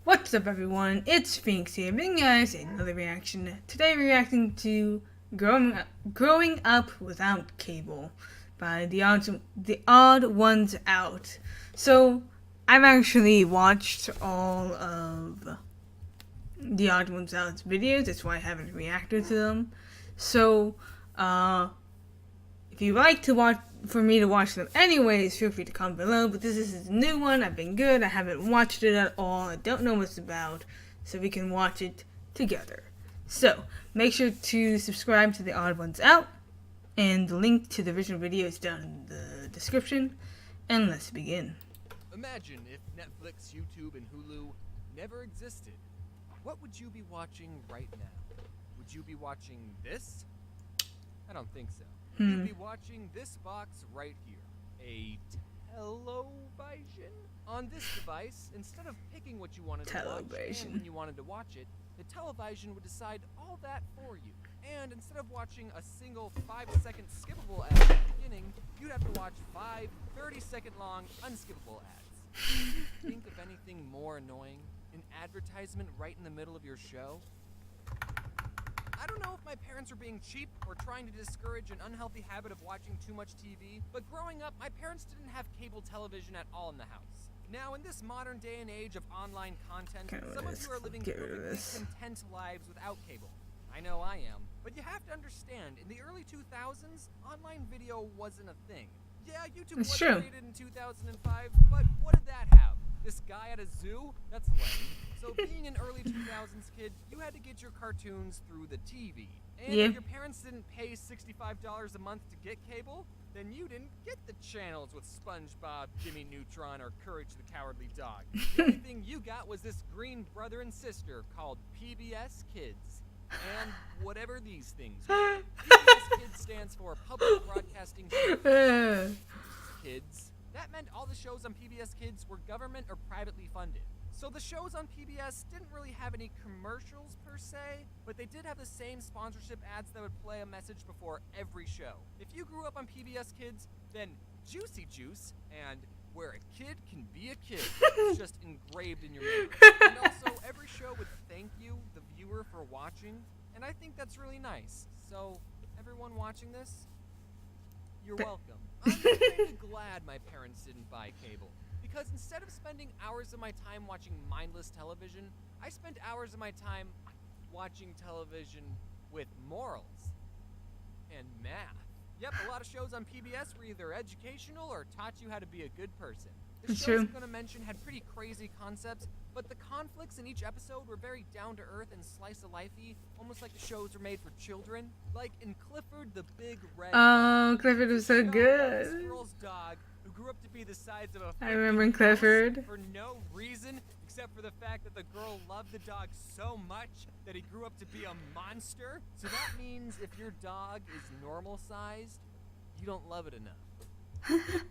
What's up, everyone? It's Sphinx here, bringing you guys another reaction. Today, we're reacting to "Growing Up Without Cable" by the Odd Ones Out. So, I've actually watched all of the Odd Ones Out's videos. That's why I haven't reacted to them. So, if you like to watch, for me to watch them anyways, feel free to comment below. But this is a new one. I've been good. I haven't watched it at all. I don't know what it's about, so we can watch it together. So make sure to subscribe to the Odd Ones Out, and the link to the original video is down in the description. And let's begin. Imagine if Netflix, YouTube, and Hulu never existed. What would you be watching right now? Would you be watching this? I don't think so. You'd be watching this box right here. A television? On this device, instead of picking what you wanted to watch and when you wanted to watch it, the television would decide all that for you. And instead of watching a single 5-second skippable ad at the beginning, you'd have to watch 5 30-second long unskippable ads. Do you think of anything more annoying? An advertisement right in the middle of your show? I don't know if my parents are being cheap or trying to discourage an unhealthy habit of watching too much TV, but growing up, my parents didn't have cable television at all in the house. Now, in this modern day and age of online content, some of you are living perfectly content lives without cable. I know I am. But you have to understand, in the early 2000s, online video wasn't a thing. Yeah, YouTube was created in 2005, but what did that have? This guy at a zoo? That's lame. So being an early 2000s kid, you had to get your cartoons through the TV. And if your parents didn't pay $65 a month to get cable, then you didn't get the channels with SpongeBob, Jimmy Neutron, or Courage the Cowardly Dog. The only thing you got was this green brother and sister called PBS Kids. And whatever these things were. PBS Kids stands for Public Broadcasting Kids. That meant all the shows on PBS Kids were government or privately funded. So the shows on PBS didn't really have any commercials per se, but they did have the same sponsorship ads that would play a message before every show. If you grew up on PBS Kids, then Juicy Juice and Where a Kid Can Be a Kid is just engraved in your memory. And also, every show would thank you, the viewer, for watching, and I think that's really nice. So, everyone watching this, you're welcome. I'm kind of glad my parents didn't buy cable. Because instead of spending hours of my time watching mindless television, I spent hours of my time watching television with morals and math. Yep, a lot of shows on PBS were either educational or taught you how to be a good person. The shows I'm going to mention had pretty crazy concepts, but the conflicts in each episode were very down-to-earth and slice-of-life-y, almost like the shows were made for children. Like in Clifford the Big Red Dog. Clifford was so good. This girl's dog, who grew up to be the size of a I remember Clifford. For no reason except for the fact that the girl loved the dog so much that he grew up to be a monster. So that means if your dog is normal sized, you don't love it enough.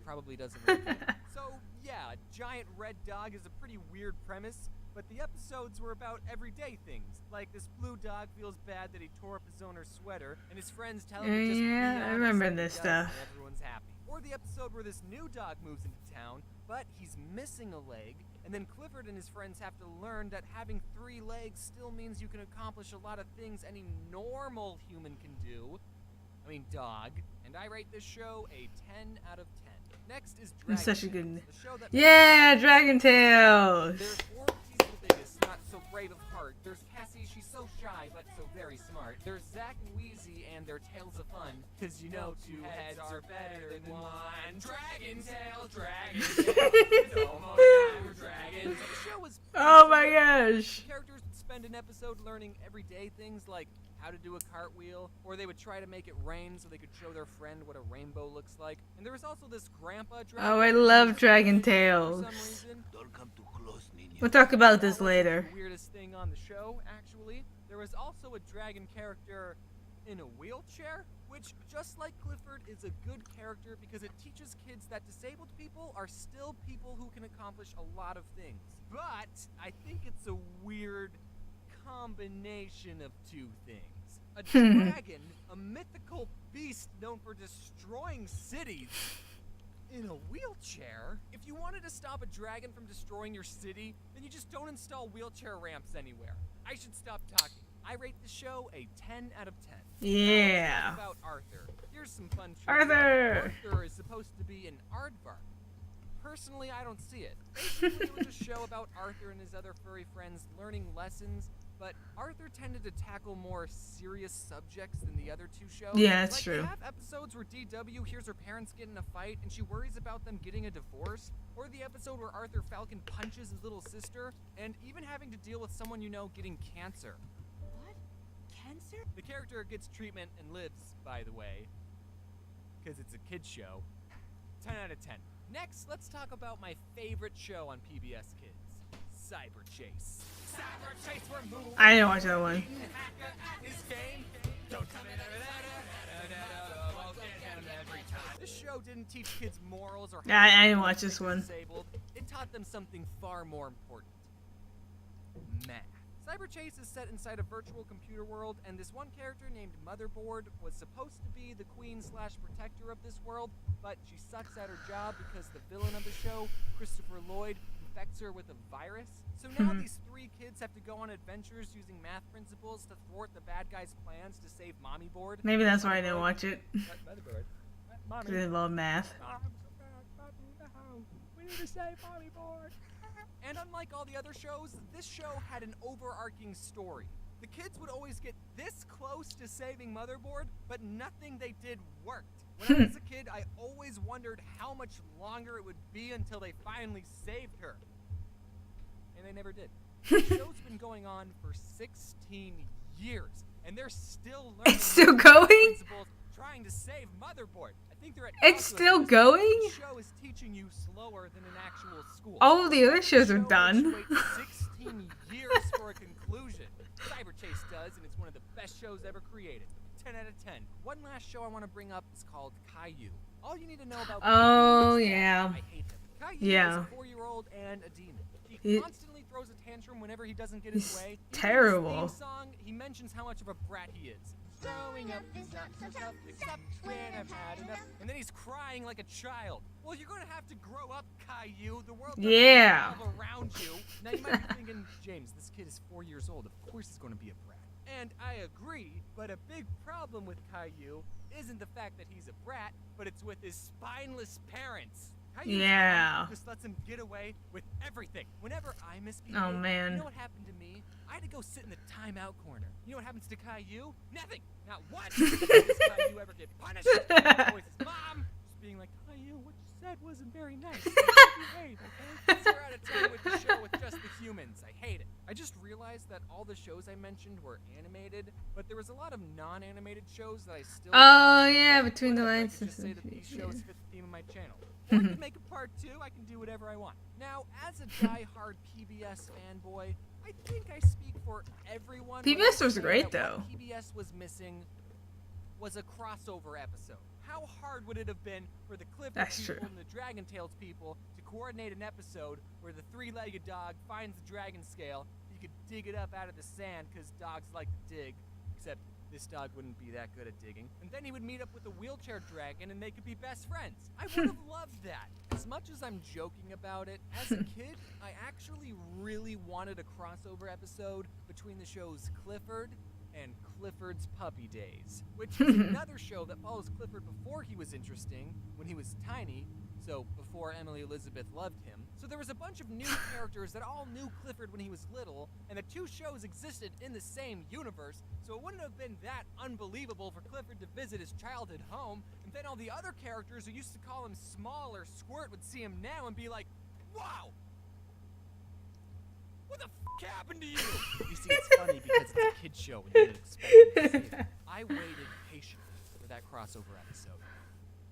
Probably doesn't really fit. So yeah, a giant red dog is a pretty weird premise, but the episodes were about everyday things. Like this blue dog feels bad that he tore up his owner's sweater, and his friends tell him to just I remember this stuff. And everyone's happy. Or the episode where this new dog moves into town, but he's missing a leg, and then Clifford and his friends have to learn that having 3 legs still means you can accomplish a lot of things any normal human can do. I mean, dog. And I rate this show a 10 out of 10. Next is Dragon Such a Tales, good... the show that Dragon Tales! There's Orb, he's the biggest, not so brave of heart. There's Cassie, she's so shy, but so very smart. There's Zach and Wheezy and their Tales of Fun, cause you know 2 heads are better than 1. Dragon Tail, Dragon Tail, it's almost time for dragons. The show was oh my gosh! Characters would spend an episode learning everyday things like how to do a cartwheel, or they would try to make it rain so they could show their friend what a rainbow looks like. And there was also this grandpa dragon. Oh, I love Dragon Tales. For some reason. Don't come too close, Nina. We'll talk about this later. The weirdest thing on the show, actually. There was also a dragon character in a wheelchair, which, just like Clifford, is a good character because it teaches kids that disabled people are still people who can accomplish a lot of things. But I think it's a weird combination of 2 things. A dragon, a mythical beast known for destroying cities, In a wheelchair? If you wanted to stop a dragon from destroying your city, then you just don't install wheelchair ramps anywhere. I should stop talking. I rate the show a 10 out of 10. Yeah. Now let's talk about Arthur. Here's some fun trivia. Arthur is supposed to be an aardvark. Personally, I don't see it. Basically, it was a show about Arthur and his other furry friends learning lessons, but Arthur tended to tackle more serious subjects than the other two shows. Yeah, that's true. They have episodes where DW hears her parents get in a fight and she worries about them getting a divorce, or the episode where Arthur Falcon punches his little sister, and even having to deal with someone you know getting cancer. What? Cancer? The character gets treatment and lives, by the way, because it's a kid's show. 10 out of 10. Next, let's talk about my favorite show on PBS Kids, Cyberchase. Cyberchase, we're moving. I didn't watch that one. This show didn't teach kids morals or Yeah, I didn't watch this one. Disabled. It taught them something far more important. Math. Cyberchase is set inside a virtual computer world, and this one character named Motherboard was supposed to be the queen/protector of this world, but she sucks at her job because the villain of the show, Christopher Lloyd, infects her with a virus. So now these three kids have to go on adventures using math principles to thwart the bad guy's plans to save Mommy Board. Maybe that's why I didn't watch it. Motherboard. Mommy. Because I love math. I'm so bad. No. We need to save Mommy Board. And unlike all the other shows, this show had an overarching story. The kids would always get this close to saving Motherboard, but nothing they did worked. When I was a kid, I always wondered how much longer it would be until they finally saved her. And they never did. The show's been going on for 16 years, and they're still learning It's still going? principles trying to save Motherboard. I think they're at It's still going? The show is teaching you slower than an actual school. All of the other shows are The show done. makes you wait 16 years for a conclusion. Cyberchase does, and it's one of the best shows ever created. 10 out of 10. One last show I want to bring up is called Caillou. All you need to know about Oh, Caillou is that yeah. I hate him. Caillou Yeah. is a 4-year-old and a demon. He It- constantly throws a tantrum whenever he doesn't get his It's way. Even in his terrible. theme song, he mentions how much of a brat he is. Growing up is not so tough, except when I've had enough. And then he's crying like a child. Well, you're gonna have to grow up, Caillou. The world doesn't Yeah. revolve around you. Now you might be thinking, James, this kid is 4 years old. Of course he's gonna be a brat. And I agree, but a big problem with Caillou isn't the fact that he's a brat, but it's with his spineless parents. Caillou's Yeah. mom just lets him get away with everything. Whenever I misbehave, Oh, man. you know what happened to me? I had to go sit in the timeout corner. You know what happens to Caillou? Nothing. Not once does Caillou ever get punished. Always his mom just being like, Caillou, what you said wasn't very nice. Behave, okay? 0 out of 10 with the show with just the humans. I hate it. I just realized that all the shows I mentioned were animated, but there was a lot of non-animated shows that I still Oh, yeah, Between the I'd like Lines. to just say that these shows fit the theme of my channel. Or I can make a part 2, I can do whatever I want. Now, as a die-hard PBS fanboy, I think I speak for everyone. when PBS I was say great, that what though. PBS was missing was a crossover episode. How hard would it have been for the Clifford That's people true. and the Dragon Tales people to coordinate an episode where the three-legged dog finds the dragon scale, he could dig it up out of the sand because dogs like to dig, except this dog wouldn't be that good at digging. And then he would meet up with a wheelchair dragon and they could be best friends. I would have loved that. As much as I'm joking about it, as a kid, I actually really wanted a crossover episode between the shows Clifford and Clifford's Puppy Days, which is another show that follows Clifford before he was interesting, when he was tiny, so before Emily Elizabeth loved him. So there was a bunch of new characters that all knew Clifford when he was little, and the two shows existed in the same universe, so it wouldn't have been that unbelievable for Clifford to visit his childhood home, and then all the other characters who used to call him Small or Squirt would see him now and be like, wow! What the f*** happened to you? You see, it's funny because it's a kid's show and you didn't expect me to see it. I waited patiently for that crossover episode,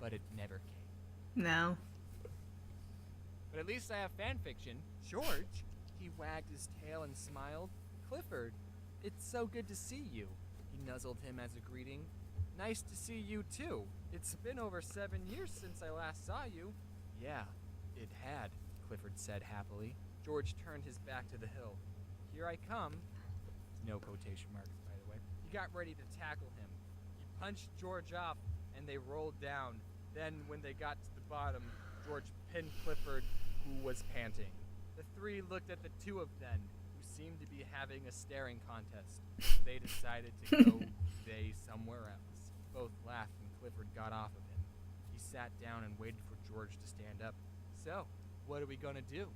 but it never came. No. But at least I have fan fiction. George, he wagged his tail and smiled. Clifford, it's so good to see you. He nuzzled him as a greeting. Nice to see you too. It's been over 7 years since I last saw you. Yeah, it had, Clifford said happily. George turned his back to the hill. Here I come. No quotation marks, by the way. He got ready to tackle him. He punched George off, and they rolled down. Then, when they got to the bottom, George pinned Clifford, who was panting. The three looked at the two of them, who seemed to be having a staring contest. They decided to go somewhere else. Both laughed and Clifford got off of him. He sat down and waited for George to stand up. So, what are we gonna do?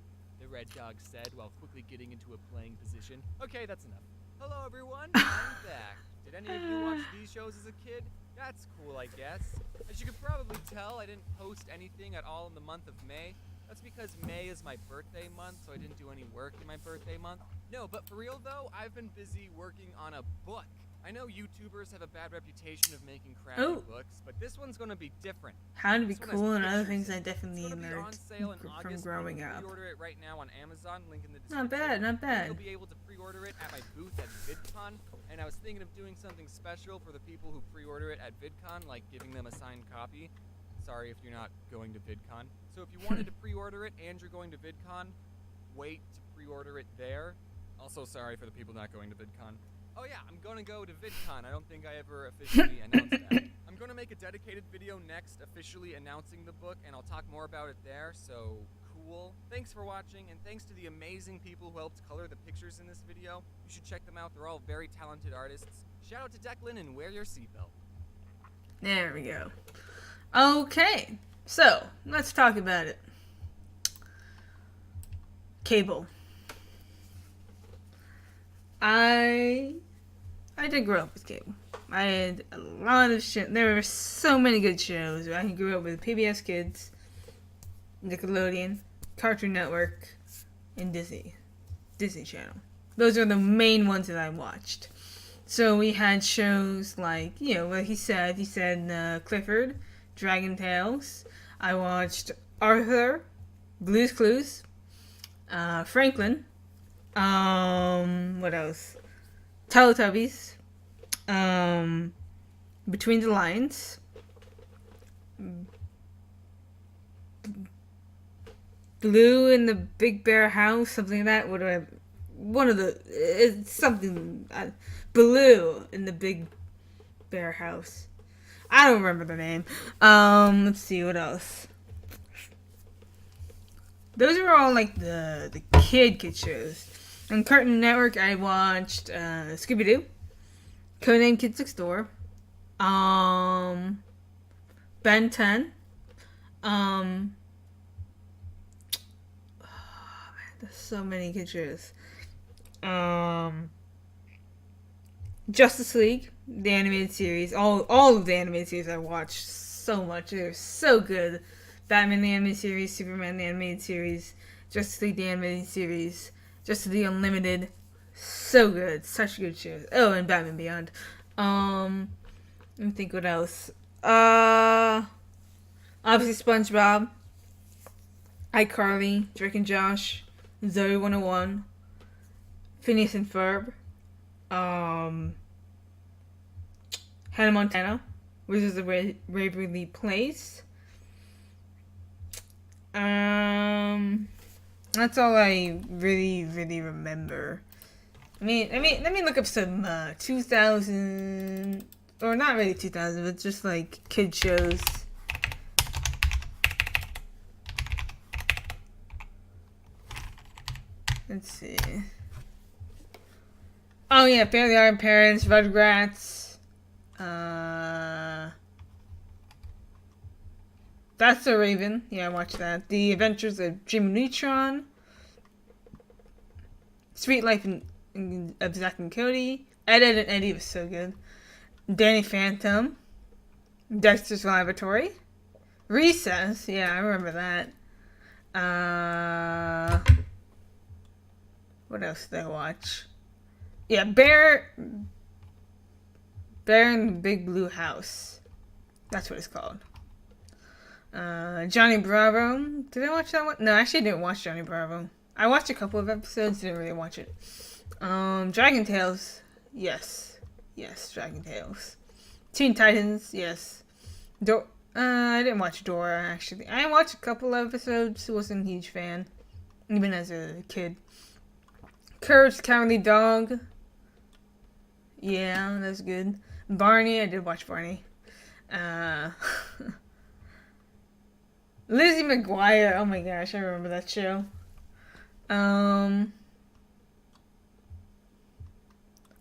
The Red Dog said while quickly getting into a playing position. Okay, that's enough. Hello everyone, I'm back. Did any of you watch these shows as a kid? That's cool, I guess. As you can probably tell, I didn't post anything at all in the month of May. That's because May is my birthday month, so I didn't do any work in my birthday month. No, but for real though, I've been busy working on a book. I know YouTubers have a bad reputation of making crappy books, but this one's gonna be different. How to be This one cool has and other pictures things in I it. definitely It's gonna be on learned sale in from August. growing You can up. pre-order it right now on Amazon, link in the description. Not bad, not And bad. you'll be able to pre-order it at my booth at VidCon, and I was thinking of doing something special for the people who pre-order it at VidCon, like giving them a signed copy. Sorry if you're not going to VidCon. So if you wanted to pre-order it and you're going to VidCon, wait to pre-order it there. Also sorry for the people not going to VidCon. Oh yeah, I'm gonna go to VidCon. I don't think I ever officially announced that. I'm gonna make a dedicated video next officially announcing the book, and I'll talk more about it there, so cool. Thanks for watching, and thanks to the amazing people who helped color the pictures in this video. You should check them out, they're all very talented artists. Shout out to Declan and wear your seatbelt. There we go. Okay, so let's talk about it. Cable. I did grow up with cable. I had a lot of shit. There were so many good shows. I grew up with PBS Kids, Nickelodeon, Cartoon Network, and Disney Channel. Those are the main ones that I watched. So we had shows like, what he said. He said Clifford, Dragon Tales. I watched Arthur, Blue's Clues, Franklin. What else? Teletubbies. Between the Lines. Blue in the Big Bear House, something like that. It's something. Blue in the Big Bear House. I don't remember the name. Let's see, what else? Those are all like the kid shows. On Cartoon Network, I watched Scooby-Doo, Codename Kids Next Door, Ben 10, there's so many kid shows. Justice League, the animated series, all of the animated series I watched so much. They're so good. Batman the animated series, Superman the animated series, Justice League the animated series, Justice League Unlimited, so good, such good shows. Oh, and Batman Beyond. Let me think what else. Obviously SpongeBob, iCarly, Drake and Josh, Zoe 101, Phineas and Ferb, Hannah Montana, Wizards of Waverly Place. That's all I really remember. Let me look up some 2000, or not really 2000, but just like kid shows. Let's see. Oh yeah, Fairly Odd Parents, Rugrats. That's So Raven. Yeah, I watched that. The Adventures of Jimmy Neutron. Sweet Life of Zack and Cody. Ed, Edd and Eddy was so good. Danny Phantom. Dexter's Laboratory. Recess. Yeah, I remember that. What else did I watch? Yeah, Bear in the Big Blue House. That's what it's called. Johnny Bravo. Did I watch that one? No, actually I didn't watch Johnny Bravo. I watched a couple of episodes, didn't really watch it. Dragon Tales. Yes, Dragon Tales. Teen Titans. Yes. I didn't watch Dora, actually. I watched a couple episodes, wasn't a huge fan. Even as a kid. Courage the Cowardly Dog. Yeah, that's good. Barney, I did watch Barney. Lizzie McGuire. Oh my gosh, I remember that show. I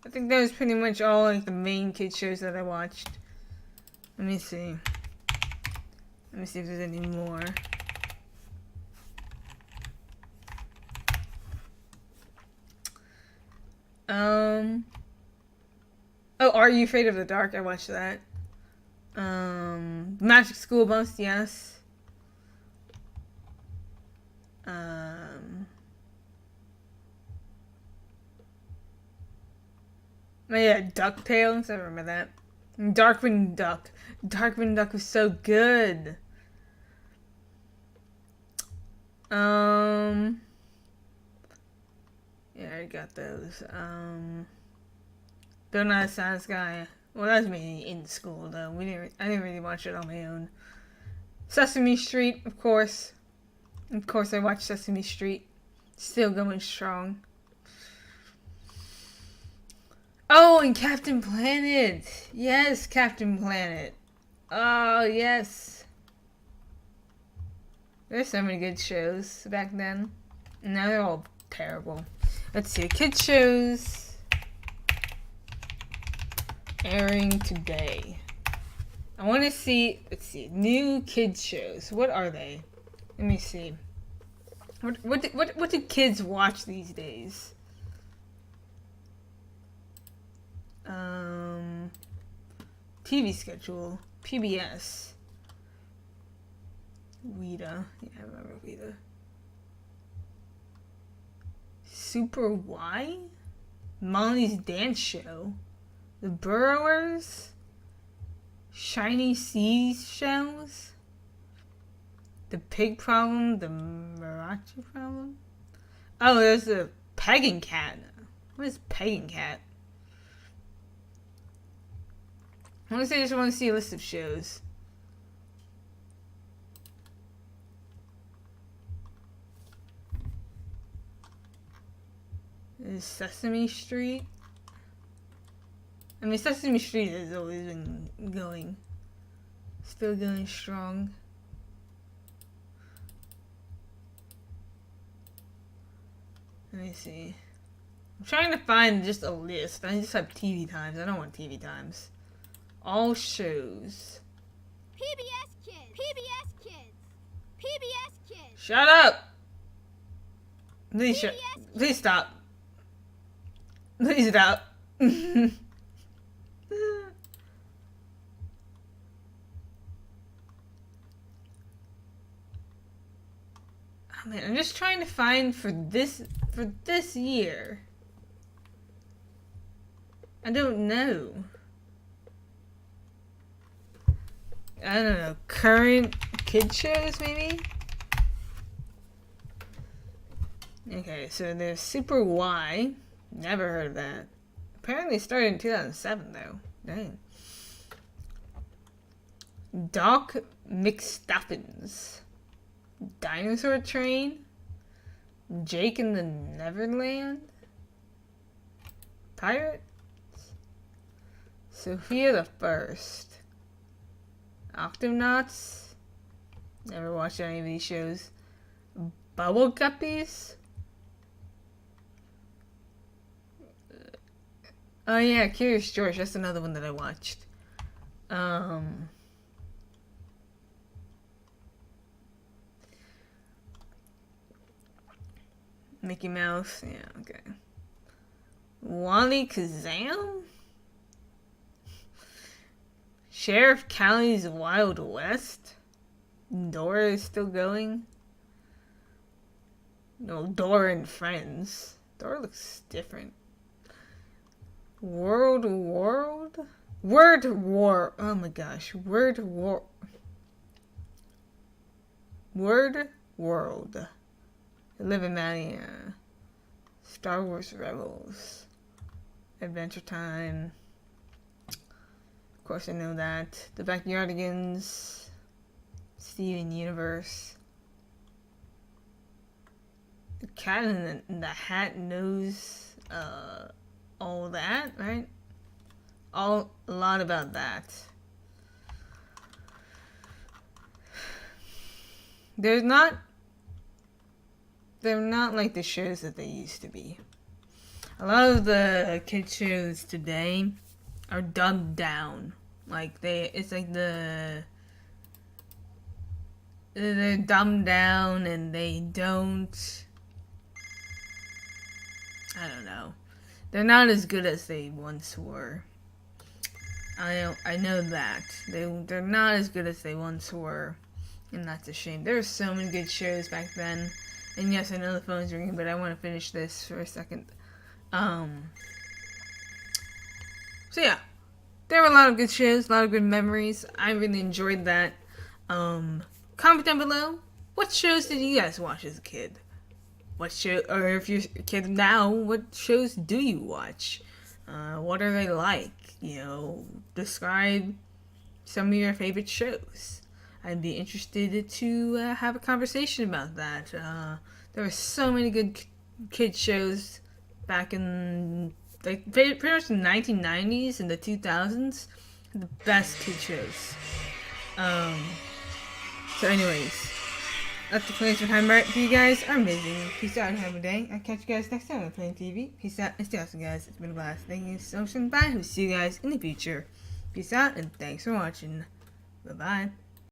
think that was pretty much all like the main kid shows that I watched. Let me see. Let me see if there's any more. Oh, Are You Afraid of the Dark? I watched that. Magic School Bus, yes. Oh yeah, DuckTales, I remember that. Darkwing Duck. Darkwing Duck was so good. Yeah, I got those. They're Not a Sad Guy. Well, that was mainly in school though. I didn't really watch it on my own. Sesame Street, of course. Of course, I watched Sesame Street. Still going strong. Oh, and Captain Planet. Yes, Captain Planet. Oh, yes. There's so many good shows back then. And now they're all terrible. Let's see. Kids shows airing today. I want to see, let's see, new kids shows. What are they? Let me see. What do kids watch these days? TV schedule. PBS. Weta. Yeah, I remember Weta. Super Y? Molly's Dance Show. The Burrowers. Shiny Seashells. The Pig Problem. The Marachi Problem. Oh, there's the Pegging Cat. What is Pegging Cat? I just want to see a list of shows. There's Sesame Street. I mean, Sesame Street has always been going. Still going strong. Let me see. I'm trying to find just a list. I just have TV times. I don't want TV times. All shows. PBS Kids. PBS Kids. PBS Kids. Shut up! Please stop. Please stop. Oh man, I'm just trying to find for this year. I don't know. I don't know. Current kid shows, maybe? Okay, so there's Super Y. Never heard of that. Apparently it started in 2007, though. Dang. Doc McStuffins. Dinosaur Train. Jake in the Neverland. Pirates. Sophia the First. Octonauts. Never watched any of these shows. Bubble Guppies. Oh yeah, Curious George. That's another one that I watched. Mickey Mouse. Yeah, okay. Wally Kazam? Sheriff Callie's Wild West? Dora is still going? No, Dora and Friends. Dora looks different. Word War. Oh my gosh. Word World. Living Mania. Star Wars Rebels. Adventure Time. Of course I know that. The Backyardigans. Steven Universe. The Cat in the Hat knows all that, right? A lot about that. they're not like the shows that they used to be. A lot of the kid shows today are dumbed down. Like it's like they're dumbed down and they don't. I don't know. They're not as good as they once were. I know that they're not as good as they once were, and that's a shame. There were so many good shows back then. And yes, I know the phone's ringing, but I want to finish this for a second. So yeah, there were a lot of good shows, a lot of good memories. I really enjoyed that. Comment down below, what shows did you guys watch as a kid? Or if you're a kid now, what shows do you watch? What are they like? Describe some of your favorite shows. I'd be interested to have a conversation about that. There were so many good kid shows back in pretty much the 1990s and the 2000s. The best kid shows. So anyways, that's the plans for time right for you guys. I'm amazing. Peace out and have a day. I'll catch you guys next time on Playing TV. Peace out and stay awesome, guys. It's been a blast. Thank you so much and bye. We'll see you guys in the future. Peace out and thanks for watching. Bye-bye.